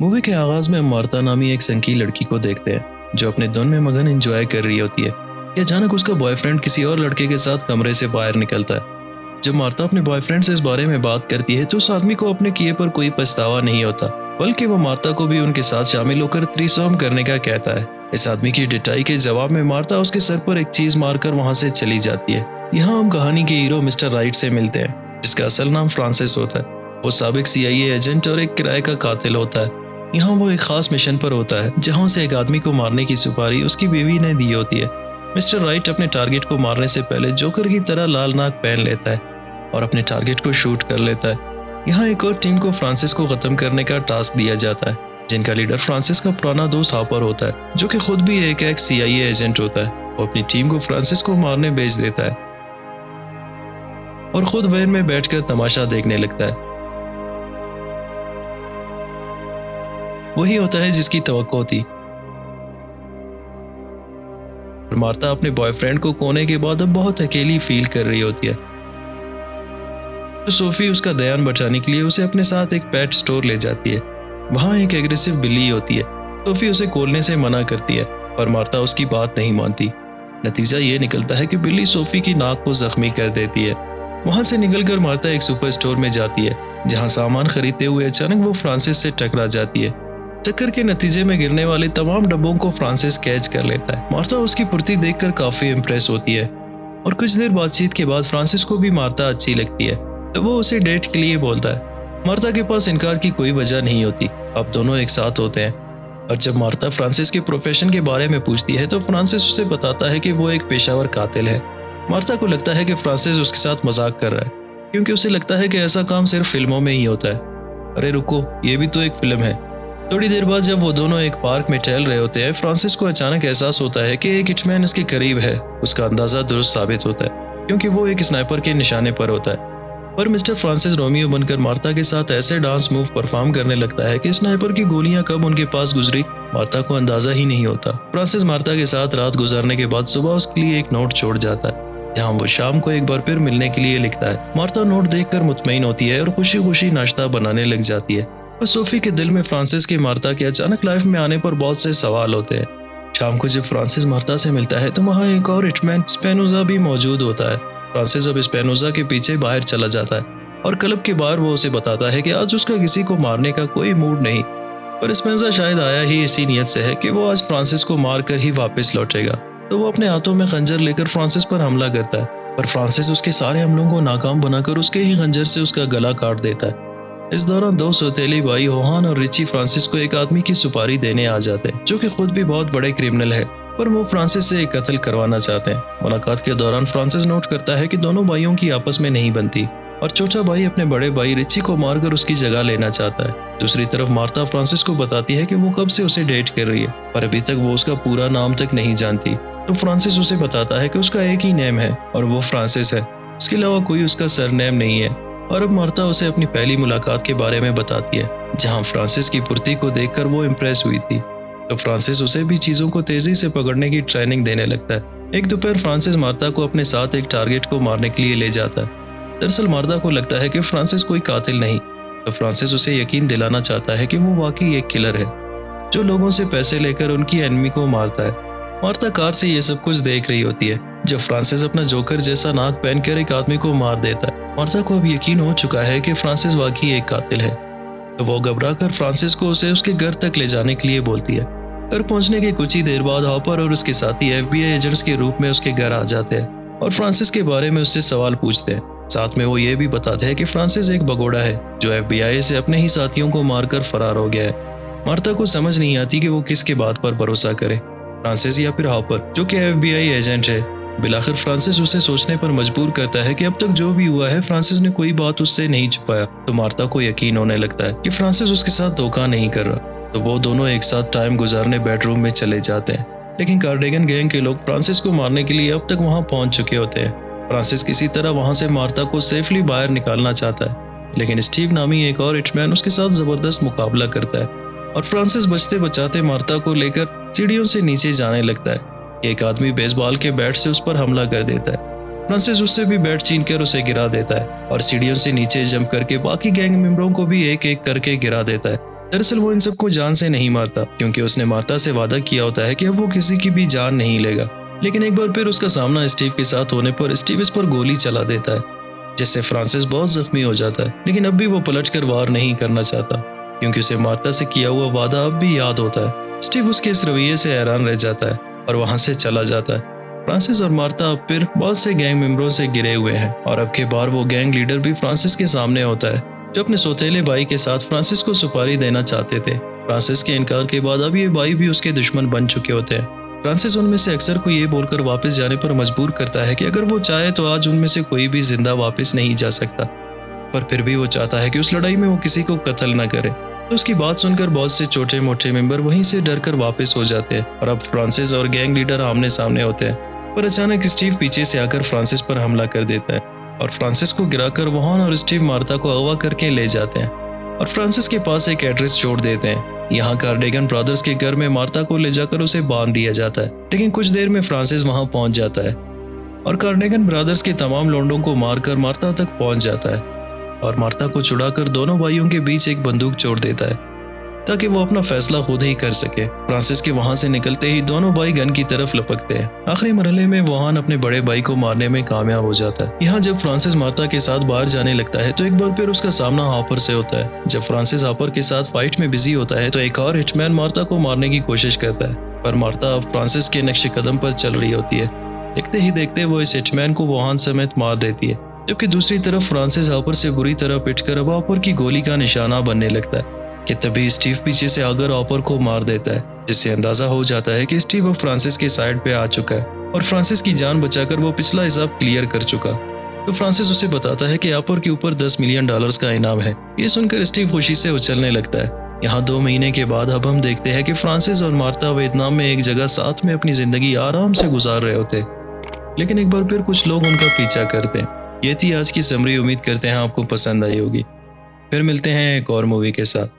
Movie के आगाज में हम मार्ता नामी एक संकी लड़की को देखते हैं जो अपने धुन में मगन एंजॉय कर रही होती है कि अचानक उसका बॉयफ्रेंड किसी और लड़के के साथ कमरे से बाहर निकलता है। जब मार्ता अपने बॉयफ्रेंड से इस बारे में बात करती है तो उस आदमी को अपने किए पर कोई पछतावा नहीं होता, बल्कि वो मार्ता को भी उनके साथ शामिल होकर थ्रीसम करने का कहता है। इस आदमी की डिटाई के जवाब में मार्ता उसके सर पर एक चीज मारकर वहां से चली जाती है। यहाँ हम कहानी के हीरो मिस्टर राइट से मिलते हैं, जिसका असल नाम फ्रांसिस होता है। वो साबिक CIA एजेंट और एक किराए का कातिल होता है। यहाँ वो एक खास मिशन पर होता है जहाँ उसे एक आदमी को मारने की सुपारी उसकी बीवी ने दी होती है। मिस्टर राइट अपने टारगेट को मारने से पहले जोकर की तरह लाल नाक पहन लेता है और अपने टारगेट को शूट कर लेता है। यहाँ एक और टीम को फ्रांसिस को खत्म करने का टास्क दिया जाता है, जिनका लीडर फ्रांसिस का पुराना दोस्त हापर होता है, जो कि खुद भी एक CIA एजेंट होता है। वो अपनी टीम को फ्रांसिस को मारने भेज देता है और खुद वैन में बैठकर तमाशा देखने लगता है। वही होता है जिसकी तवक्को थी। मार्ता अपने बॉयफ्रेंड को खोने के बाद अब बहुत अकेली फील कर रही होती है, तो सोफी उसका ध्यान बचाने के लिए उसे अपने साथ एक पेट स्टोर ले जाती है। वहां एक एग्रेसिव बिल्ली होती है। सोफी उसे खोलने से मना करती है, पर मार्ता उसकी बात नहीं मानती। नतीजा ये निकलता है कि बिल्ली सोफी की नाक को जख्मी कर देती है। वहां से निकलकर मार्ता एक सुपर स्टोर में जाती है, जहां सामान खरीदते हुए अचानक वो फ्रांसिस से टकरा जाती है। टक्कर के नतीजे में गिरने वाले तमाम डब्बों को फ्रांसिस कैच कर लेता है। मार्ता उसकी फुर्ती देखकर काफी इम्प्रेस होती है और कुछ देर बातचीत के बाद फ्रांसिस को भी मार्ता अच्छी लगती है, तो वो उसे डेट के लिए बोलता है। मार्ता के पास इनकार की कोई वजह नहीं होती। अब दोनों एक साथ होते हैं और जब मार्ता फ्रांसिस के प्रोफेशन के बारे में पूछती है तो फ्रांसिस उसे बताता है कि वो एक पेशावर कातिल है। मार्ता को लगता है कि फ्रांसिस उसके साथ मजाक कर रहा है, क्योंकि उसे लगता है कि ऐसा काम सिर्फ फिल्मों में ही होता है। अरे रुको, ये भी तो एक फिल्म है। थोड़ी देर बाद जब वो दोनों एक पार्क में टहल रहे होते हैं, फ्रांसिस को अचानक एहसास होता है कि एक हिटमैन इसके करीब है। उसका अंदाजा दुरुस्त साबित होता है, क्योंकि वो एक स्नाइपर के निशाने पर होता है। पर मिस्टर फ्रांसिस रोमियो बनकर मार्ता के साथ ऐसे डांस मूव परफॉर्म करने लगता है कि स्नाइपर की गोलियां कब उनके पास गुजरी मार्ता को अंदाजा ही नहीं होता। फ्रांसिस मार्ता के साथ रात गुजारने के बाद सुबह उसके लिए एक नोट छोड़ जाता है, जहां वो शाम को एक बार फिर मिलने के लिए लिखता है। मार्ता नोट देखकर मुतमईन होती है और खुशी खुशी नाश्ता बनाने लग जाती है। और सोफी के दिल में फ्रांसिस की मार्ता के अचानक लाइफ में आने पर बहुत से सवाल होते हैं। शाम को जब फ्रांसिस मार्ता से मिलता है तो वहाँ एक और हिटमैन स्पेनोजा भी मौजूद होता है। फ्रांसिस अब स्पेनोजा के पीछे बाहर चला जाता है और क्लब के बाहर वो उसे बताता है कि आज उसका किसी को मारने का कोई मूड नहीं, पर स्पेनोजा शायद आया ही इसी नियत से है कि वो आज फ्रांसिस को मार कर ही वापस लौटेगा। तो वो अपने हाथों में खंजर लेकर फ्रांसिस पर हमला करता है, पर फ्रांसिस उसके सारे हमलों को नाकाम बनाकर उसके ही खंजर से उसका गला काट देता है। इस दौरान दो सौतेली भाई होहान और रिची फ्रांसिस को एक आदमी की सुपारी देने आ जाते हैं, जो कि खुद भी बहुत बड़े क्रिमिनल है, पर वो फ्रांसिस से एक कत्ल करवाना चाहते हैं। मुलाकात के दौरान फ्रांसिस नोट करता है कि दोनों भाइयों की आपस में नहीं बनती और छोटा भाई अपने बड़े भाई रिची को मारकर उसकी जगह लेना चाहता है। दूसरी तरफ मार्ता फ्रांसिस को बताती है कि वो कब से उसे डेट कर रही है, पर अभी तक वो उसका पूरा नाम तक नहीं जानती। तो फ्रांसिस उसे बताता है कि उसका एक ही नेम है और वो फ्रांसिस है, इसके अलावा कोई उसका सरनेम नहीं है। और अब मार्ता उसे अपनी पहली मुलाकात के बारे में बताती है, जहां फ्रांसिस की फुर्ती को देखकर वो इम्प्रेस हुई थी। तो फ्रांसिस उसे भी चीजों को तेजी से पकड़ने की ट्रेनिंग देने लगता है। एक दोपहर फ्रांसिस मार्ता को अपने साथ एक टारगेट को मारने के लिए ले जाता है। दरअसल मार्ता को लगता है कि फ्रांसिस कोई कातिल नहीं, तो फ्रांसिस उसे यकीन दिलाना चाहता है कि वो वाकई एक किलर है, जो लोगों से पैसे लेकर उनकी एनिमी को मारता है। मार्ता कार से ये सब कुछ देख रही होती है जब फ्रांसिस अपना जोकर जैसा नाक पहनकर एक आदमी को मार देता है। मार्ता को अब यकीन हो चुका है कि फ्रांसिस वाकई एक कातिल है, तो वो घबराकर फ्रांसिस को उसे उसके घर तक ले जाने के लिए बोलती है। घर पहुंचने के कुछ ही देर बाद हॉपर और उसके साथी FBI एजेंट्स के रूप में उसके घर आ जाते हैं और फ्रांसिस के बारे में उससे सवाल पूछते हैं। साथ में वो ये भी बताते हैं कि फ्रांसिस एक भगोड़ा है जो FBI से अपने ही साथियों को मारकर फरार हो गया है। मार्ता को समझ नहीं आती कि वो किसके बात पर भरोसा करे, फ्रांसिस या फिर हॉपर जो कि FBI एजेंट है। बिलाखिर फ्रांसिस उसे सोचने पर मजबूर करता है कि अब तक जो भी हुआ है फ्रांसिस ने कोई बात उससे नहीं छुपाया। तो मार्ता को यकीन होने लगता है कि फ्रांसिस उसके साथ धोखा नहीं कर रहा। तो वो दोनों एक साथ टाइम गुजारने बेडरूम में चले जाते हैं, लेकिन कार्डिगन गैंग के लोग फ्रांसिस को मारने के लिए अब तक वहां पहुंच चुके होते हैं। फ्रांसिस किसी तरह वहां से मार्ता को सेफली बाहर निकालना चाहता है, लेकिन स्टीव नामी एक और हिटमैन उसके साथ जबरदस्त मुकाबला करता है और फ्रांसिस बचते बचाते मार्ता को लेकर सीढ़ियों से नीचे जाने लगता है। एक आदमी बेसबॉल के बैट से उस पर हमला कर देता है। फ्रांसिस उससे भी बैट छीनकर उसे गिरा देता है और सीढ़ियों से नीचे जंप करके बाकी गैंग मेंबरों को भी एक एक करके गिरा देता है। दरअसल वो इन सबको जान से नहीं मारता, क्योंकि उसने मार्ता से वादा किया होता है कि अब वो किसी की भी जान नहीं लेगा। लेकिन एक बार फिर उसका सामना स्टीव के साथ होने पर स्टीव इस पर गोली चला देता है, जिससे फ्रांसिस बहुत जख्मी हो जाता है। लेकिन अब भी वो पलटकर वार नहीं करना चाहता, क्योंकि उसे मार्ता से किया हुआ वादा अब भी याद होता है। स्टीव उसके इस रवैये से हैरान रह जाता है और वहां से चला जाता है। फ्रांसिस और मार्ता अब फिर बहुत से गैंग मेंबरों से घिरे हुए हैं, और अब के बार वो गैंग लीडर भी फ्रांसिस के सामने होता है, जो अपने सौतेले भाई के साथ फ्रांसिस को सुपारी देना चाहते थे। फ्रांसिस के इनकार के बाद अब ये भाई भी उसके दुश्मन बन चुके होते हैं। फ्रांसिस उनमें से अक्सर को ये बोलकर वापस जाने पर मजबूर करता है कि अगर वो चाहे तो आज उनमें से कोई भी जिंदा वापस नहीं जा सकता, पर फिर भी वो चाहता है कि उस लड़ाई में वो किसी को कत्ल न करे। तो उसकी बात सुनकर बहुत से छोटे मोटे मेंबर वहीं से डरकर वापस हो जाते हैं, और अब फ्रांसिस और गैंग लीडर आमने सामने होते हैं। पर अचानक स्टीव पीछे से आकर फ्रांसिस पर हमला कर देता है, और फ्रांसिस को गिराकर वॉन और स्टीव मार्ता को अगवा करके ले जाते हैं और फ्रांसिस के पास एक एड्रेस छोड़ देते हैं। यहाँ कार्डिगन ब्रदर्स के घर में मार्ता को ले जाकर उसे बांध दिया जाता है। लेकिन कुछ देर में फ्रांसिस वहां पहुंच जाता है और कार्डिगन ब्रदर्स के तमाम लोंडों को मारकर मार्ता तक पहुंच जाता है, और मार्ता को छुड़ाकर दोनों भाइयों के बीच एक बंदूक छोड़ देता है ताकि वो अपना फैसला खुद ही कर सके। फ्रांसिस के वहां से निकलते ही दोनों भाई गन की तरफ लपकते हैं। आखिरी मरहले में वॉन अपने बड़े भाई को मारने में कामयाब हो जाता है। यहाँ जब फ्रांसिस मार्ता के साथ बाहर जाने लगता है तो एक बार फिर उसका सामना हापर से होता है। जब फ्रांसिस हापर के साथ फाइट में बिजी होता है तो एक और हिटमैन मार्ता को मारने की कोशिश करता है, पर मार्ता अब फ्रांसिस के नक्शे कदम पर चल रही होती है। देखते ही देखते वो इस हिटमैन को वॉन समेत मार देती है, जबकि दूसरी तरफ फ्रांसिस हापर से बुरी तरह पिटकर अब हापर की गोली का निशाना बनने लगता है कि तभी स्टीव पीछे से आकर हापर को मार देता है, जिससे अंदाजा हो जाता है कि स्टीव अब फ्रांसिस के साइड पे आ चुका है और फ्रांसिस की जान बचाकर वो पिछला हिसाब क्लियर कर चुका। तो फ्रांसिस उसे बताता है कि हापर के ऊपर $10 मिलियन का इनाम है। ये सुनकर स्टीव खुशी से उछलने लगता है। यहाँ 2 महीने के बाद अब हम देखते हैं कि फ्रांसिस और मार्ता वियतनाम में एक जगह साथ में अपनी जिंदगी आराम से गुजार रहे होते, लेकिन एक बार फिर कुछ लोग उनका पीछा करते हैं। ये थी आज की समरी। उम्मीद करते हैं आपको पसंद आई होगी। फिर मिलते हैं एक और मूवी के साथ।